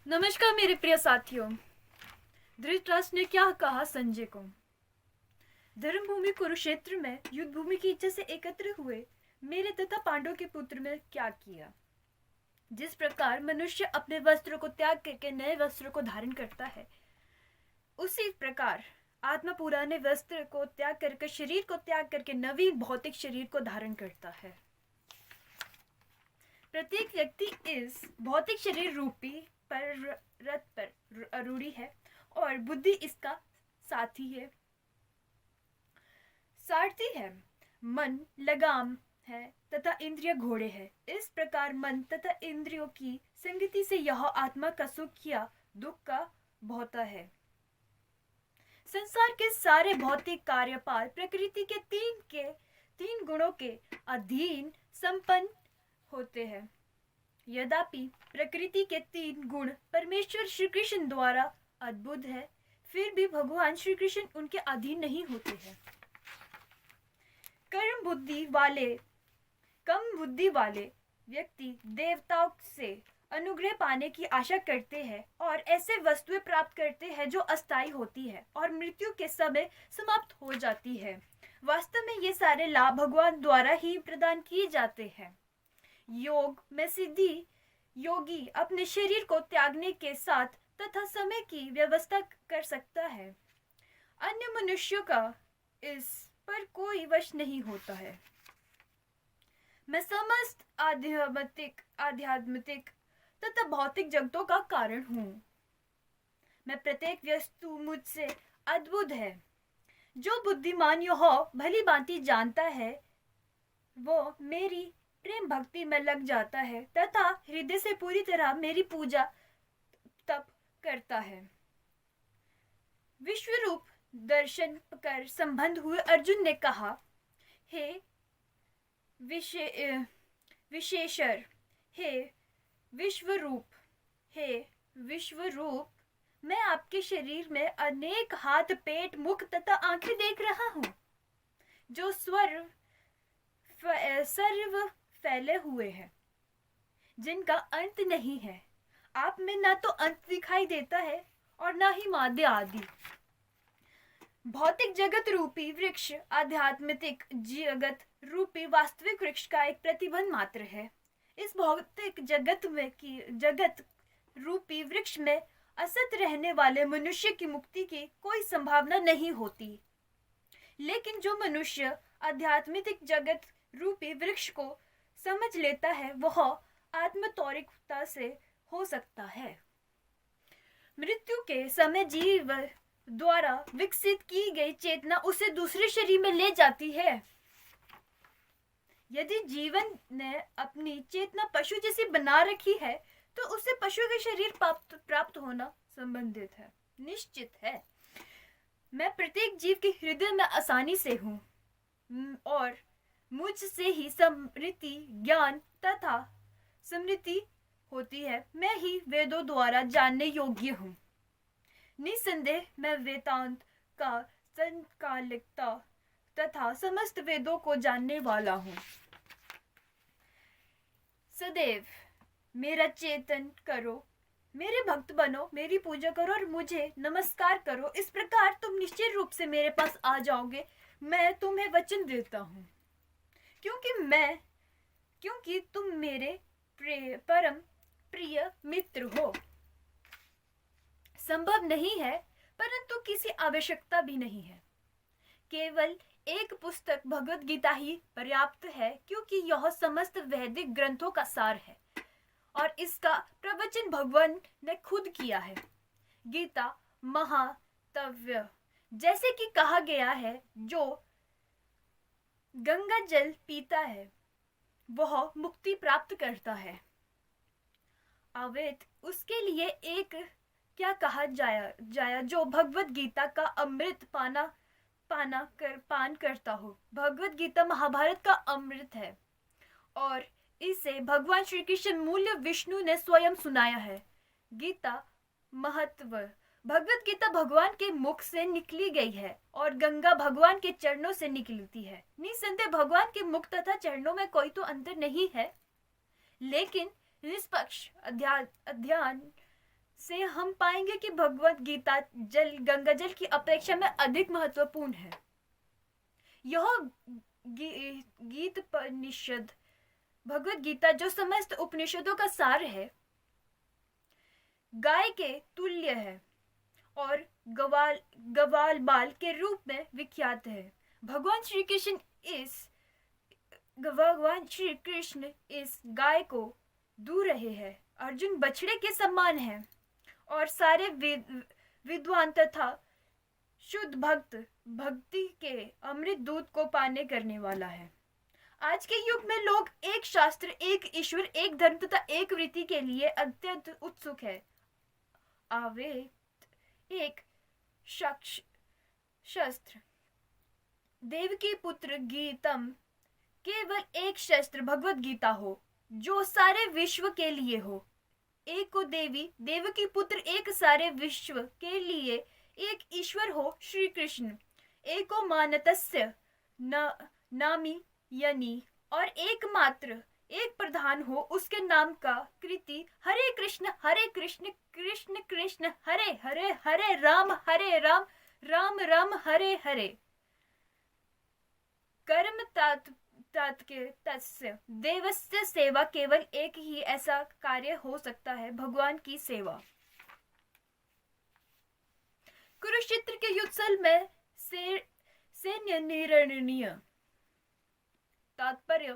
नमस्कार मेरे प्रिय साथियों। धृतराष्ट्र ने क्या कहा संजय को? धर्मभूमि कुरुक्षेत्र में युद्ध भूमि की इच्छा से एकत्र हुए मेरे तथा पांडव के पुत्र में क्या किया? जिस प्रकार मनुष्य अपने वस्त्रों को त्याग करके नए वस्त्रों को धारण करता है, उसी प्रकार आत्मा पुराने वस्त्र को त्याग करके शरीर को त्याग करके नवीन भौतिक शरीर को धारण करता है। प्रत्येक व्यक्ति इस भौतिक शरीर रूपी पर रथ पर आरूढ़ी है और बुद्धि इसका साथी है, सारथी है। मन लगाम है तथा इंद्रिय घोड़े है। इस प्रकार मन तथा इंद्रियों की संगति से यह आत्मा का सुख या दुख का भोता है। संसार के सारे भौतिक कार्यपाल प्रकृति के तीन गुणों के अधीन संपन्न होते हैं। यद्यपि प्रकृति के तीन गुण परमेश्वर श्री कृष्ण द्वारा अद्भुत है, फिर भी भगवान श्री कृष्ण उनके अधीन नहीं होते हैं। कम बुद्धि वाले व्यक्ति देवताओं से अनुग्रह पाने की आशा करते हैं और ऐसे वस्तुएं प्राप्त करते हैं जो अस्थायी होती है और मृत्यु के समय समाप्त हो जाती है। वास्तव में ये सारे लाभ भगवान द्वारा ही प्रदान किए जाते हैं। योग में सिद्धि योगी अपने शरीर को त्यागने के साथ तथा समय की व्यवस्था कर सकता है। अन्य मनुष्यों का इस पर कोई वश नहीं होता है। मैं समस्त आध्यात्मिक तथा भौतिक जगतों का कारण हूँ। मैं प्रत्येक वस्तु मुझसे अद्भुत है। जो बुद्धिमान यह भली भांति जानता है, वो मेरी प्रेम भक्ति में लग जाता है तथा हृदय से पूरी तरह मेरी पूजा तप करता है। विश्वरूप दर्शन कर संबंध हुए अर्जुन ने कहा, हे विशेषर, हे विश्वरूप, मैं आपके शरीर में अनेक हाथ, पेट, मुख तथा आंखें देख रहा हूँ, जो सर्व फैले हुए हैं, जिनका अंत नहीं है। आप में ना तो अंत दिखाई देता है और ना ही माध्य आदि। भौतिक जगत रूपी वृक्ष आध्यात्मिक जगत रूपी वास्तविक वृक्ष का एक प्रतिबंध मात्र है। इस भौतिक जगत रूपी वृक्ष में असत रहने वाले मनुष्य की मुक्ति की कोई संभावना नहीं होती। लेकिन जो मनुष्य आध्यात्मिक जगत रूपी वृक्ष को समझ लेता है, वह आत्मतौरिकता से हो सकता है। मृत्यु के समय जीव द्वारा विकसित की गई चेतना उसे दूसरे शरीर में ले जाती है। यदि जीवन ने अपनी चेतना पशु जैसी बना रखी है, तो उसे पशु के शरीर प्राप्त होना संबंधित है, निश्चित है। मैं प्रत्येक जीव के हृदय में आसानी से हूँ और मुझसे ही स्मृति, ज्ञान तथा स्मृति होती है। मैं ही वेदों द्वारा जानने योग्य हूँ। निसंदेह मैं वेदांत का संकालिकता तथा समस्त वेदों को जानने वाला हूँ। सदैव मेरा चिंतन करो, मेरे भक्त बनो, मेरी पूजा करो और मुझे नमस्कार करो। इस प्रकार तुम निश्चित रूप से मेरे पास आ जाओगे। मैं तुम्हें वचन देता हूँ, क्योंकि तुम मेरे परम प्रिय मित्र हो। संभव नहीं है, परंतु किसी आवश्यकता भी नहीं है। केवल एक पुस्तक भगवत गीता ही पर्याप्त है, क्योंकि यह समस्त वैदिक ग्रंथों का सार है और इसका प्रवचन भगवान ने खुद किया है। गीता महातव्य, जैसे कि कहा गया है, जो गंगा जल पीता है वह मुक्ति प्राप्त करता है। अवैध उसके लिए एक क्या कहा जाया जो भगवत गीता का अमृत पान करता हो। भगवत गीता महाभारत का अमृत है और इसे भगवान श्री कृष्ण मूल्य विष्णु ने स्वयं सुनाया है। गीता महत्व, भगवत गीता भगवान के मुख से निकली गई है और गंगा भगवान के चरणों से निकलती है। निसंदेह भगवान के मुख तथा चरणों में कोई तो अंतर नहीं है, लेकिन निष्पक्ष अध्ययन से हम पाएंगे कि भगवत गीता गंगा जल की अपेक्षा में अधिक महत्वपूर्ण है। यह गीत उपनिषद भगवत गीता जो समस्त उपनिषदों का सार है, गाय के तुल्य है और गवाल बाल के रूप में विख्यात है। भगवान श्री कृष्ण इस गाय को दू रहे हैं। अर्जुन बछड़े के समान है और सारे विद्वान तथा शुद्ध भक्त भक्ति के अमृत दूध को पाने करने वाला है। आज के युग में लोग एक शास्त्र, एक ईश्वर, एक धर्म तथा एक वृत्ति के लिए अत्यंत उत्सुक है। एक शस्त्र देव की पुत्र गीतम केवल एक शस्त्र भगवत गीता हो जो सारे विश्व के लिए हो। एक को देव की पुत्र एक सारे विश्व के लिए एक ईश्वर हो श्री कृष्ण। एको मानतस्य नामी यानी और एकमात्र एक प्रधान हो उसके नाम का कृति। हरे कृष्ण कृष्ण कृष्ण हरे हरे, हरे राम राम राम हरे हरे। कर्म के तस्य देवस्य सेवा, केवल एक ही ऐसा कार्य हो सकता है भगवान की सेवा। कुरुक्षेत्र के युद्धस्थल में सैन्य निर्णय। तात्पर्य: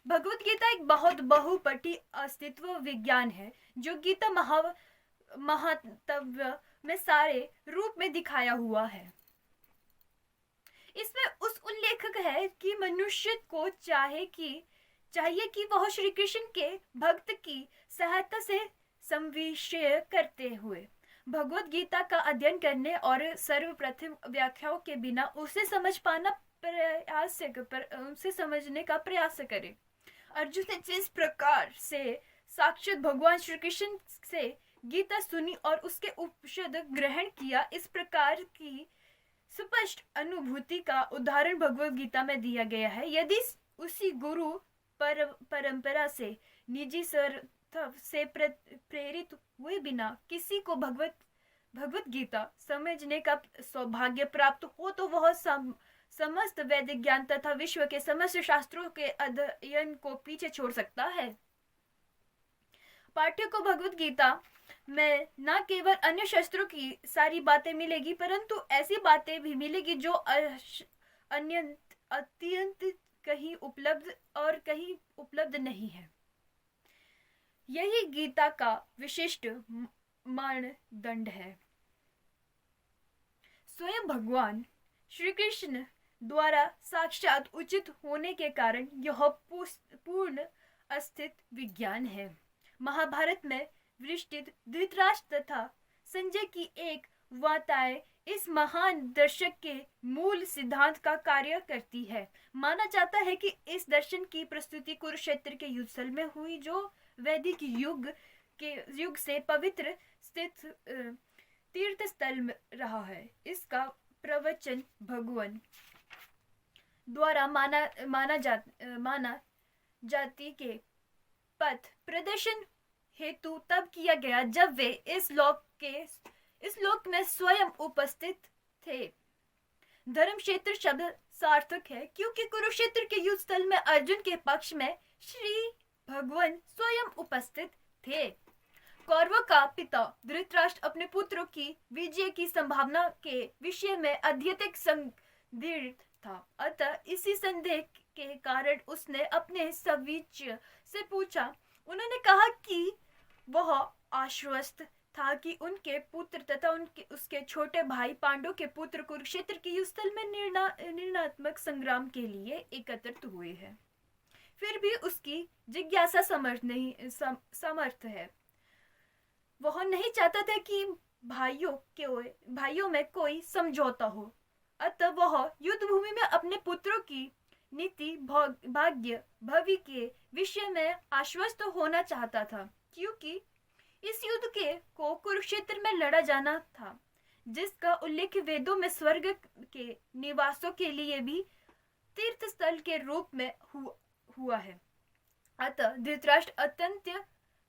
भगवत गीता एक बहुत बहुपटी अस्तित्व विज्ञान है जो गीता महातव्य में सारे रूप में दिखाया हुआ है। इसमें उस उल्लेखक है कि मनुष्य को चाहिए कि वह श्री कृष्ण के भक्त की सहायता से संविषय करते हुए भगवत गीता का अध्ययन करने और सर्वप्रथम व्याख्याओं के बिना उसे समझने का प्रयास करे। अर्जुन ने जिस प्रकार से साक्षात भगवान श्री कृष्ण से गीता सुनी और उसके उपनिषद ग्रहण किया, इस प्रकार की स्पष्ट अनुभूति का उदाहरण भगवत गीता में दिया गया है। यदि उसी गुरु परंपरा से निजी स्वार्थ से प्रेरित हुए बिना किसी को भगवत गीता समझने का सौभाग्य प्राप्त हो तो वह समस्त वैदिक ज्ञान तथा विश्व के समस्त शास्त्रों के अध्ययन को पीछे छोड़ सकता है। पाठ्य को भगवत गीता में न केवल अन्य शास्त्रों की सारी बातें मिलेगी, परंतु ऐसी बातें भी मिलेगी जो अत्यंत कहीं उपलब्ध और कहीं उपलब्ध नहीं है। यही गीता का विशिष्ट मानदंड है। स्वयं भगवान श्री कृष्ण द्वारा साक्षात उचित होने के कारण यह पूर्ण अस्तित्व विज्ञान है। महाभारत में वृष्टित धृतराष्ट्र तथा संजय की एक वार्ताएं इस महान दर्शक के मूल सिद्धांत का कार्य करती है। माना जाता है कि इस दर्शन की प्रस्तुति कुरुक्षेत्र के युद्धस्थल में हुई, जो वैदिक युग से पवित्र स्थित तीर्थ स्थल में रहा है। इसका प्रवचन भगवान द्वारा माना जाति के पथ प्रदर्शन हेतु तब किया गया जब वे इस लोक में स्वयं उपस्थित थे। धर्म क्षेत्र शब्द सार्थक है क्योंकि कुरुक्षेत्र के युद्ध स्थल में अर्जुन के पक्ष में श्री भगवान स्वयं उपस्थित थे। कौरवों का पिता धृतराष्ट्र अपने पुत्रों की विजय की संभावना के विषय में अत्यधिक संदिग्ध था। अतः इसी संदेह के कारण उसने अपने सविच्य से पूछा। उन्होंने कहा कि वह आश्वस्त था कि उनके पुत्र तथा उसके छोटे भाई पांडव के पुत्र कुरुक्षेत्र के युद्धस्थल में निर्णयात्मक संग्राम के लिए एकत्रित हुए हैं। फिर भी उसकी जिज्ञासा समर्थ है। वह नहीं चाहता था कि भाइयों में कोई समझौता हो। अतः वह युद्ध भूमि में अपने पुत्रों की नीति भाग्य भवि के विषय में आश्वस्त होना चाहता था, क्योंकि इस युद्ध को कुरुक्षेत्र में लड़ा जाना था, जिसका उल्लेख वेदों में स्वर्ग के निवासों के लिए भी तीर्थ स्थल के रूप में हुआ है। अतः धृतराष्ट्र अत्यंत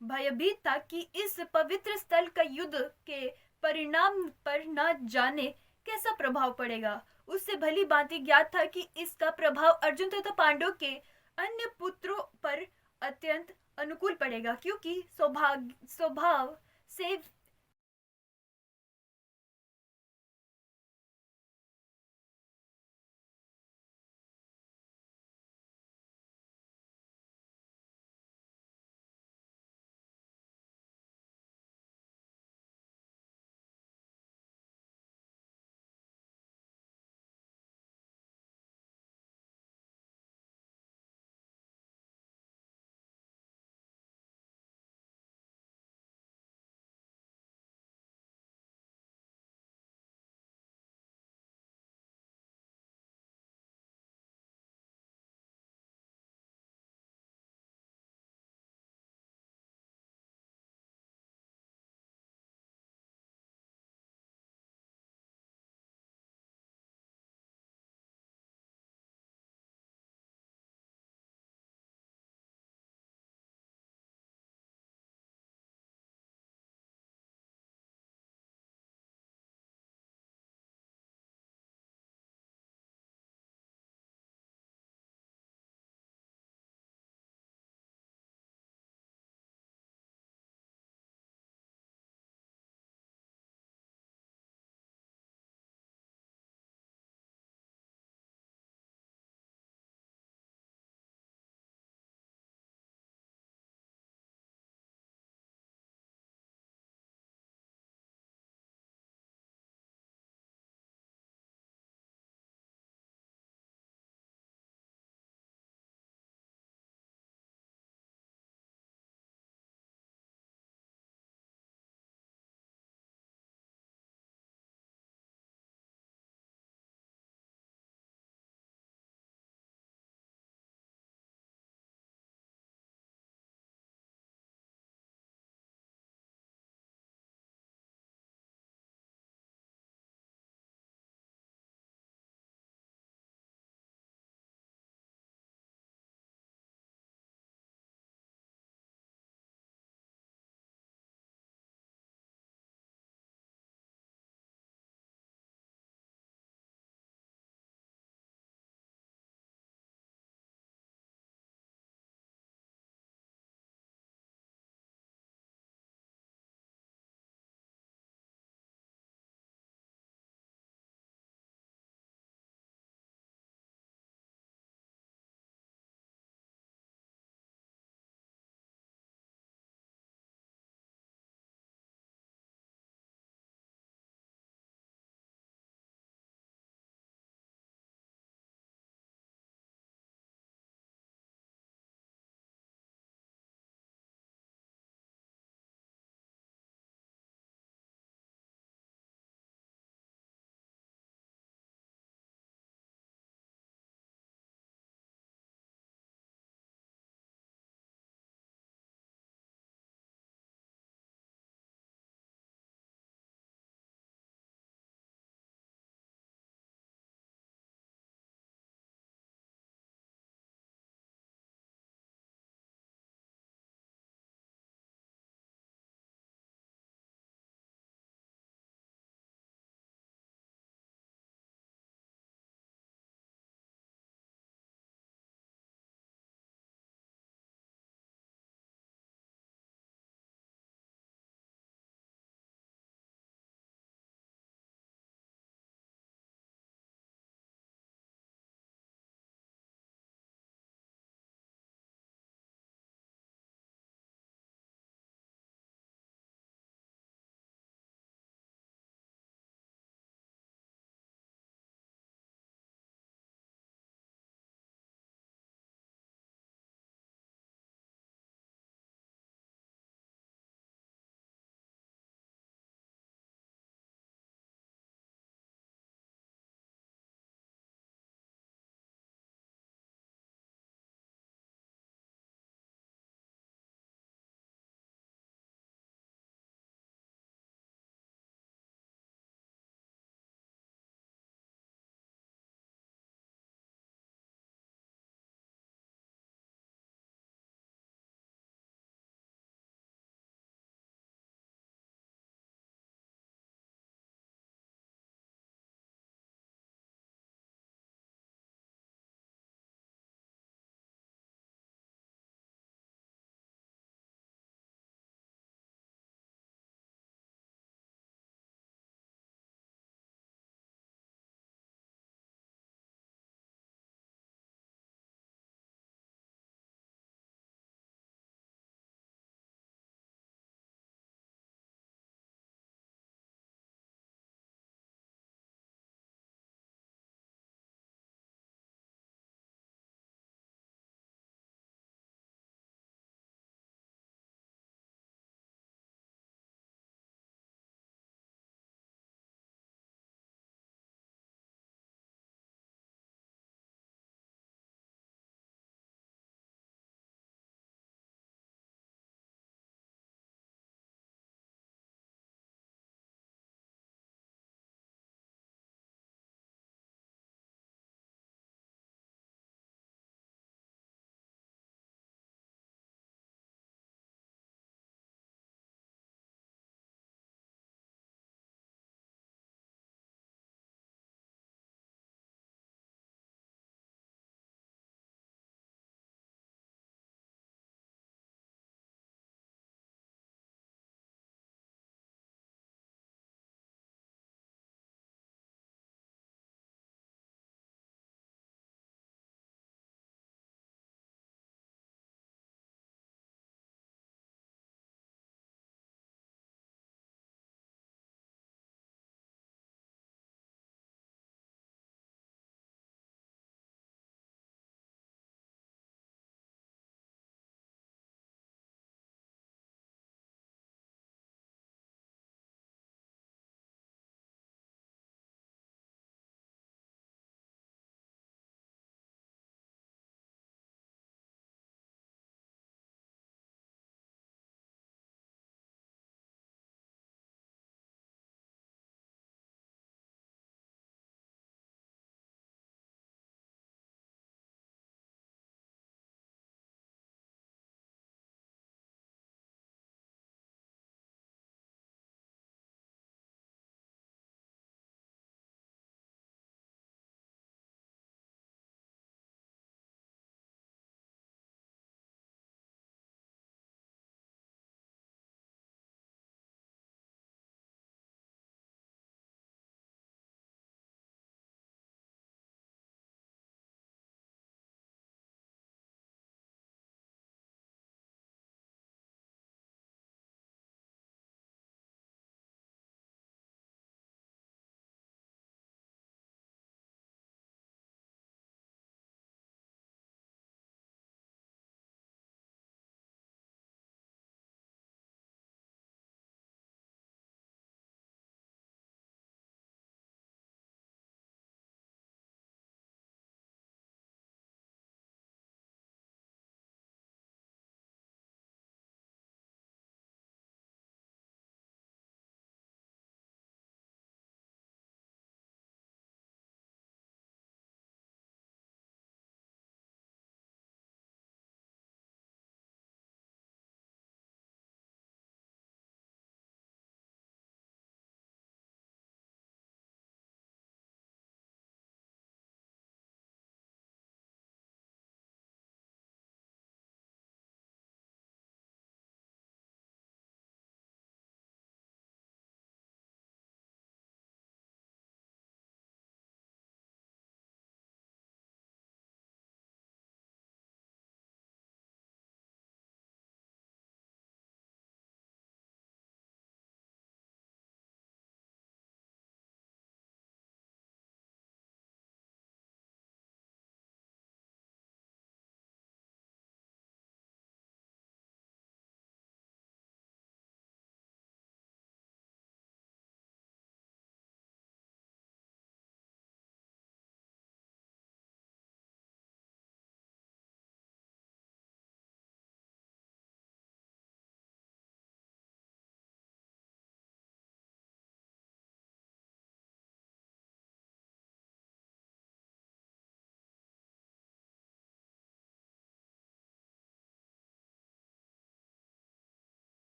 भयभीत था कि इस पवित्र स्थल का युद्ध के परिणाम पर न जाने कैसा प्रभाव पड़ेगा। उससे भली भांति ज्ञात था कि इसका प्रभाव अर्जुन तथा पांडव के अन्य पुत्रों पर अत्यंत अनुकूल पड़ेगा, क्योंकि स्वभाव से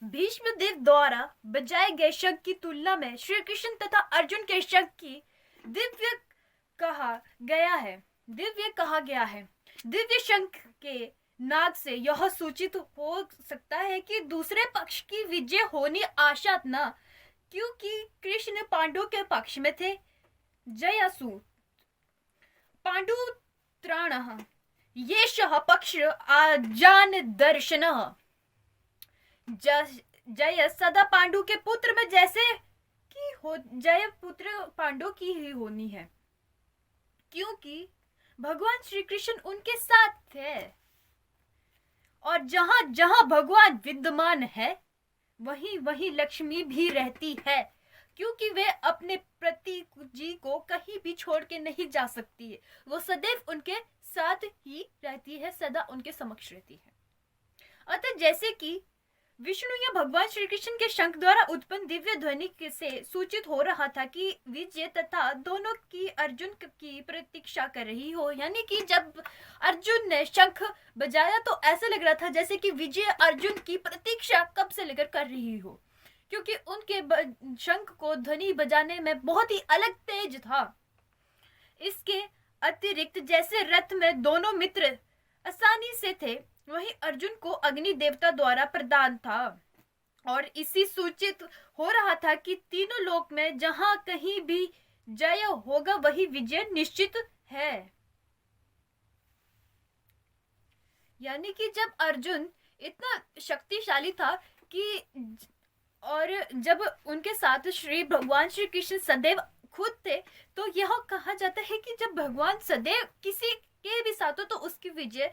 भीष्मदेव द्वारा बजाए गए शंख की तुलना में श्री कृष्ण तथा अर्जुन के शंख की दिव्य कहा गया है दिव्य शंख के नाद से यह सूचित हो सकता है कि दूसरे पक्ष की विजय होनी आशा न, क्योंकि कृष्ण पांडवों के पक्ष में थे। जयासु पांडुत्राणः येषः पक्ष आजान दर्शनः। जय सदा पांडु के पुत्र में जैसे कि हो जय पुत्र पांडु की ही होनी है, क्योंकि भगवान श्री कृष्ण उनके साथ थे, और जहां जहां भगवान विद्यमान है वहीं वहीं लक्ष्मी भी रहती है, क्योंकि वे अपने प्रति जी को कहीं भी छोड़ के नहीं जा सकती है। वो सदैव उनके साथ ही रहती है, सदा उनके समक्ष रहती है। अतः जैसे कि विष्णु या भगवान श्री कृष्ण के शंख द्वारा उत्पन्न दिव्य ध्वनि से सूचित हो रहा था कि विजय तथा दोनों की अर्जुन की प्रतीक्षा कर रही हो, यानी कि जब अर्जुन ने शंख बजाया तो ऐसा लग रहा था जैसे कि विजय अर्जुन की प्रतीक्षा कब से लेकर कर रही हो, क्योंकि उनके शंख को ध्वनि बजाने में बहुत ही अलग तेज था। इसके अतिरिक्त जैसे रथ में दोनों मित्र आसानी से थे, वहीं अर्जुन को अग्नि देवता द्वारा प्रदान था, और इसी सूचित हो रहा था कि तीनों लोक में जहां कहीं भी जय होगा वही विजय निश्चित है। यानी कि जब अर्जुन इतना शक्तिशाली था कि, और जब उनके साथ भगवान श्री कृष्ण सदैव खुद थे, तो यह कहा जाता है कि जब भगवान सदैव किसी के भी साथ हो तो उसकी विजय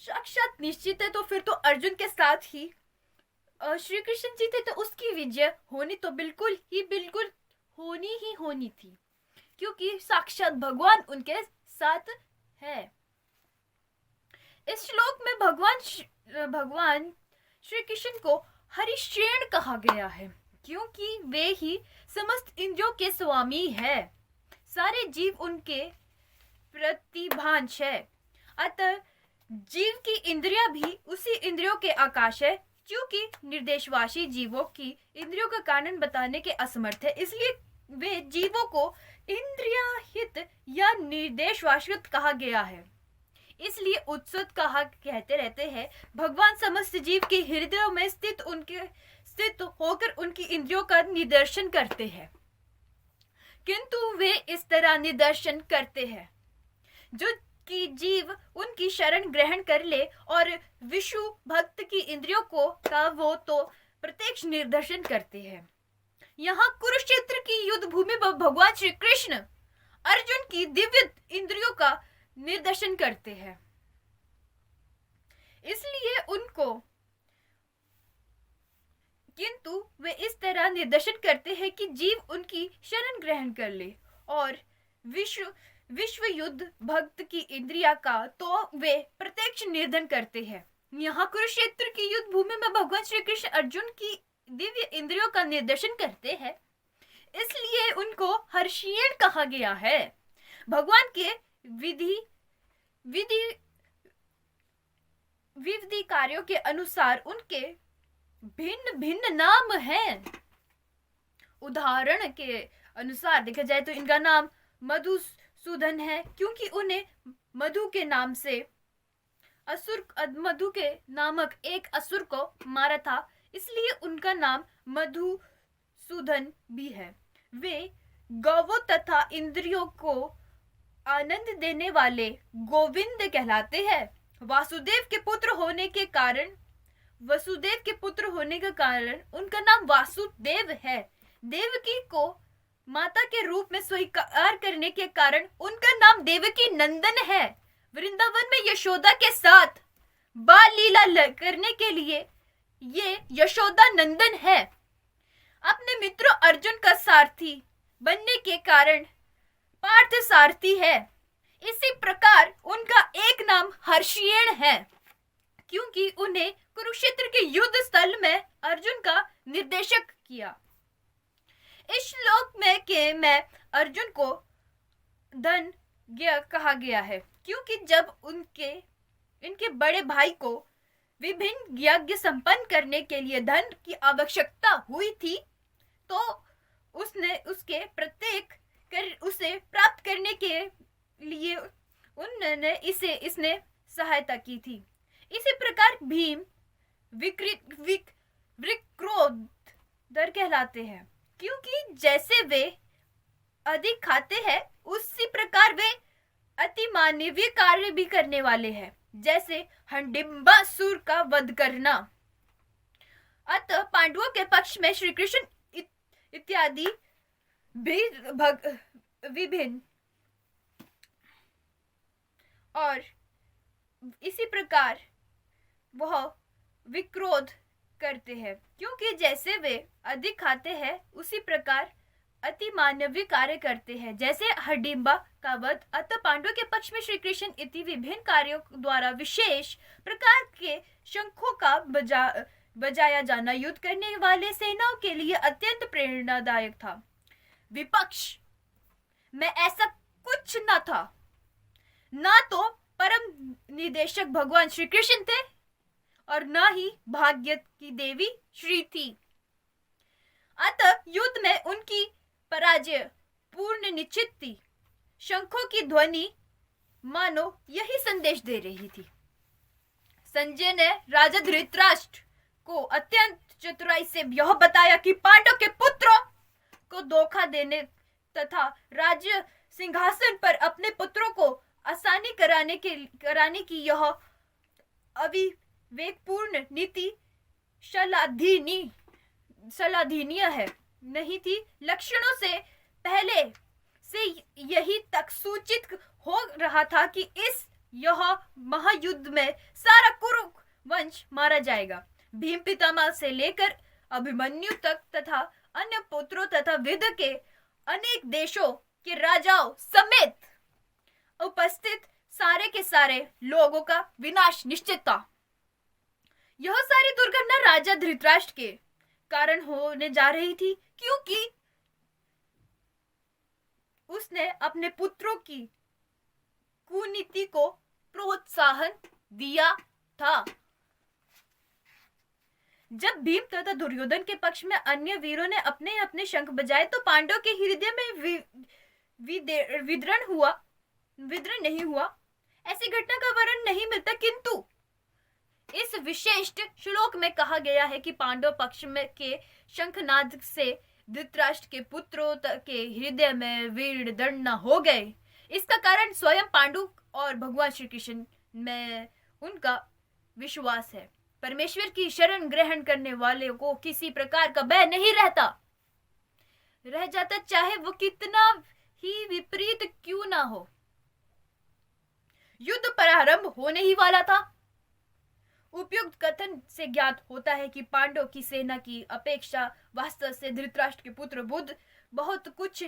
साक्षात निश्चित है। तो फिर तो अर्जुन के साथ ही श्री कृष्ण जी थे, तो उसकी विजय होनी तो बिल्कुल होनी थी, क्योंकि साक्षात भगवान उनके साथ है। इस श्लोक में भगवान श्री कृष्ण को हरिश्रेण कहा गया है, क्योंकि वे ही समस्त इंद्रियों के स्वामी है। सारे जीव उनके प्रतिभांश है। अतः जीव की इंद्रियां भी उसी इंद्रियों के आकाश है, क्योंकि निर्देशवासी जीवों की इंद्रियों का कारण बताने के असमर्थ है, इसलिए वे जीवों को इंद्रियाहित या निर्देशवासित कहा गया है। इसलिए उत्सुक कहते रहते हैं, भगवान समस्त जीव के हृदय में स्थित होकर उनकी इंद्रियों का निदर्शन करते हैं, किंतु वे इस तरह निदर्शन करते हैं जो कि जीव उनकी शरण ग्रहण कर ले, और विष्णु भक्त की इंद्रियों का वो तो प्रत्यक्ष निर्देशन करते हैं। यहाँ कुरुक्षेत्र की युद्ध भूमि पर भगवान श्री कृष्ण अर्जुन की दिव्य इंद्रियों का निर्देशन करते हैं, इसलिए उनको, किंतु वे इस तरह निर्देशन करते हैं कि जीव उनकी शरण ग्रहण कर ले, और विश्व युद्ध भक्त की इंद्रिया का तो वे प्रत्यक्ष निर्धन करते हैं। यहाँ कुरुक्षेत्र की युद्ध भूमि में भगवान श्री कृष्ण अर्जुन की दिव्य इंद्रियों का निर्देशन करते हैं, इसलिए उनको हर्षीण कहा गया है। भगवान के विधि कार्यों के अनुसार उनके भिन्न भिन्न नाम हैं। उदाहरण के अनुसार देखा जाए तो इनका नाम मधुसूदन है, क्योंकि उन्हें मधु के नामक एक असुर को मारा था, इसलिए उनका नाम मधुसूदन भी है। वे गौवों तथा इंद्रियों को आनंद देने वाले गोविंद कहलाते हैं। वसुदेव के पुत्र होने के कारण उनका नाम वासुदेव है। देवकी को माता के रूप में स्वीकार करने के कारण उनका नाम देवकी नंदन है। वृंदावन में यशोदा के साथ बाल लीला करने के लिए ये यशोदा नंदन है। अपने मित्र अर्जुन का सारथी बनने के कारण पार्थ सारथी है। इसी प्रकार उनका एक नाम हर्षीण है, क्योंकि उन्हें कुरुक्षेत्र के युद्ध स्थल में अर्जुन का निर्देशक किया। इस श्लोक में अर्जुन को धनज्ञ कहा गया है, क्योंकि जब इनके बड़े भाई को विभिन्न यज्ञ संपन्न करने के लिए धन की आवश्यकता हुई थी, तो उसे प्राप्त करने के लिए इसने सहायता की थी। इसी प्रकार भीम विक्रोधर कहलाते हैं, क्योंकि जैसे वे अधिक खाते हैं उसी प्रकार वे अति मानवीय कार्य भी करने वाले हैं, जैसे हंडिम्बासुर का वध करना। अतः पांडवों के पक्ष में श्री कृष्ण इत्यादि विभिन्न और इसी प्रकार वह विक्रोध करते हैं, क्योंकि जैसे वे अधिक खाते हैं उसी प्रकार अति मानवीय कार्य करते हैं, जैसे हडिम्बा का वध। अतः पांडवों के पक्ष में श्री कृष्ण इति विभिन्न कार्यों द्वारा विशेष प्रकार के शंखों का बजाया जाना युद्ध करने वाले सेनाओं के लिए अत्यंत प्रेरणादायक था। विपक्ष में ऐसा कुछ न था, ना तो परम निदेशक भगवान श्री कृष्ण थे और न ही भाग्य की देवी श्री थी। अतः युद्ध में उनकी पराजय पूर्ण निश्चित थी। शंखों की ध्वनि मानो यही संदेश दे रही थी। संजय ने राजा धृतराष्ट्र को अत्यंत चतुराई से यह बताया कि पांडव के पुत्रों को धोखा देने तथा राज्य सिंहासन पर अपने पुत्रों को आसानी कराने की यह अविवेकपूर्ण नीति श्लाघनीय है नहीं थी। लक्षणों से पहले से यही तक सूचित हो रहा था कि यह महायुद्ध में सारा कुरु वंश मारा जाएगा। भीम पितामह से लेकर अभिमन्यु तक तथा अन्य पुत्रों तथा विदर्भ के अनेक देशों के राजाओं समेत उपस्थित सारे के सारे लोगों का विनाश निश्चित था। यह सारी दुर्घटना राजा धृतराष्ट्र के कारण होने जा रही थी, क्योंकि उसने अपने पुत्रों की कुनीति को प्रोत्साहन दिया था। जब भीम तथा दुर्योधन के पक्ष में अन्य वीरों ने अपने अपने शंख बजाए तो पांडवों के हृदय में विद्रोह नहीं हुआ। ऐसी घटना का वर्णन नहीं मिलता, किंतु इस विशेष श्लोक में कहा गया है कि पांडव पक्ष में के शंखनाद से धृतराष्ट्र के पुत्रों के हृदय में वीर दंडना हो गए। इसका कारण स्वयं पांडु और भगवान श्री कृष्ण में उनका विश्वास है। परमेश्वर की शरण ग्रहण करने वाले को किसी प्रकार का भय नहीं रह जाता, चाहे वो कितना ही विपरीत क्यों ना हो। युद्ध प्रारंभ होने ही वाला था। उपयुक्त कथन से ज्ञात होता है कि पांडव की सेना की अपेक्षा वास्तव से धृतराष्ट्र के पुत्र बुद्ध बहुत कुछ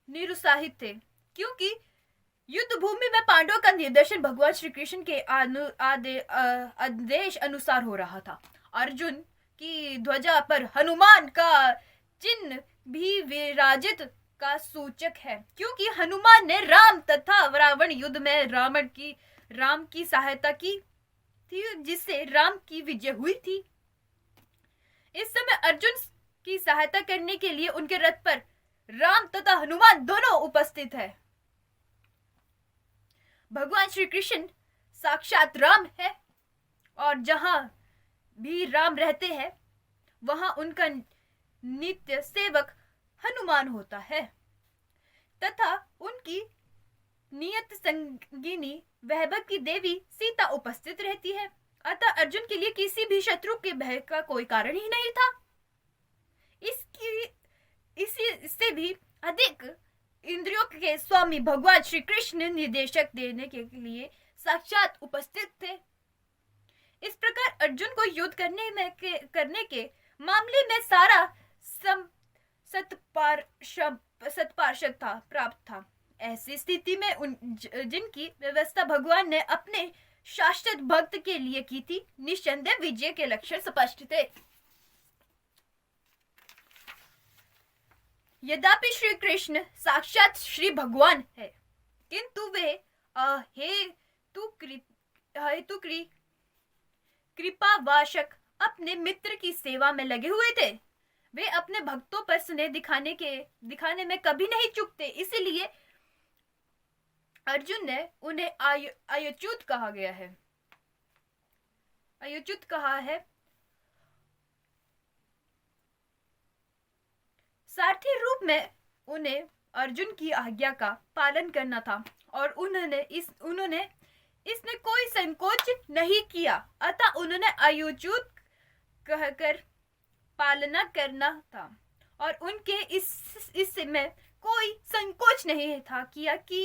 निरुत्साहित थे, क्योंकि युद्ध भूमि में पांडवों का निर्देशन भगवान श्री कृष्ण के आदेश अनुसार हो रहा था। अर्जुन की ध्वजा पर हनुमान का चिन्ह भी विराजित का सूचक है, क्योंकि हनुमान ने राम तथा रावण युद्ध में राम की सहायता की थी, जिससे राम की विजय हुई थी। इस समय अर्जुन की सहायता करने के लिए उनके रथ पर राम तथा हनुमान दोनों उपस्थित है। भगवान श्री कृष्ण साक्षात राम है और जहां भी राम रहते हैं वहां उनका नित्य सेवक हनुमान होता है तथा उनकी नियत संगिनी वैभव की देवी सीता उपस्थित रहती है। अतः अर्जुन के लिए किसी भी शत्रु के भय का कोई कारण ही नहीं था। इससे भी अधिक इंद्रियों के स्वामी भगवान श्री कृष्ण निर्देशक देने के लिए साक्षात उपस्थित थे। इस प्रकार अर्जुन को युद्ध करने के मामले में सारा सत्पार्षद प्राप्त था। ऐसी स्थिति में जिनकी व्यवस्था भगवान ने अपने शाश्वत भक्त के लिए की थी, निस्संदेह विजय के लक्षण स्पष्ट थे। यद्यपि श्री कृष्ण साक्षात श्री भगवान है, किंतु वे कृपावाशक अपने मित्र की सेवा में लगे हुए थे। वे अपने भक्तों पर स्नेह दिखाने में कभी नहीं चूकते। इसीलिए अर्जुन ने उन्हें अच्युत कहा गया है। अच्युत कहा है। सारथी रूप में उन्हें अर्जुन की आज्ञा का पालन करना था और उन्होंने इसमें कोई संकोच नहीं किया। अतः उन्होंने अच्युत कहकर पालना करना था और उनके इसमें कोई संकोच नहीं था किया कि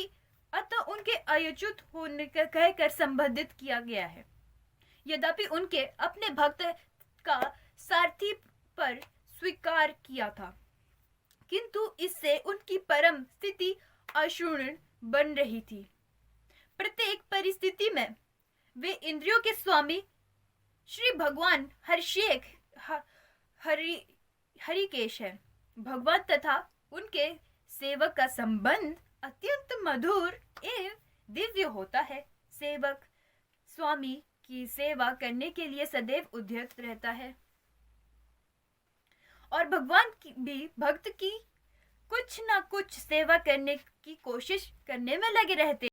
अतः उनके अच्युत होने का कहकर संबोधित किया गया है। यद्यपि उनके अपने भक्त का सारथी पर स्वीकार किया था, किंतु इससे उनकी परम स्थिति अक्षुण्ण बन रही थी। प्रत्येक परिस्थिति में वे इंद्रियों के स्वामी श्री भगवान हरिकेश है। भगवान तथा उनके सेवक का संबंध अत्यंत मधुर एवं दिव्य होता है। सेवक स्वामी की सेवा करने के लिए सदैव उद्यत रहता है और भगवान भी भक्त की कुछ ना कुछ सेवा करने की कोशिश करने में लगे रहते।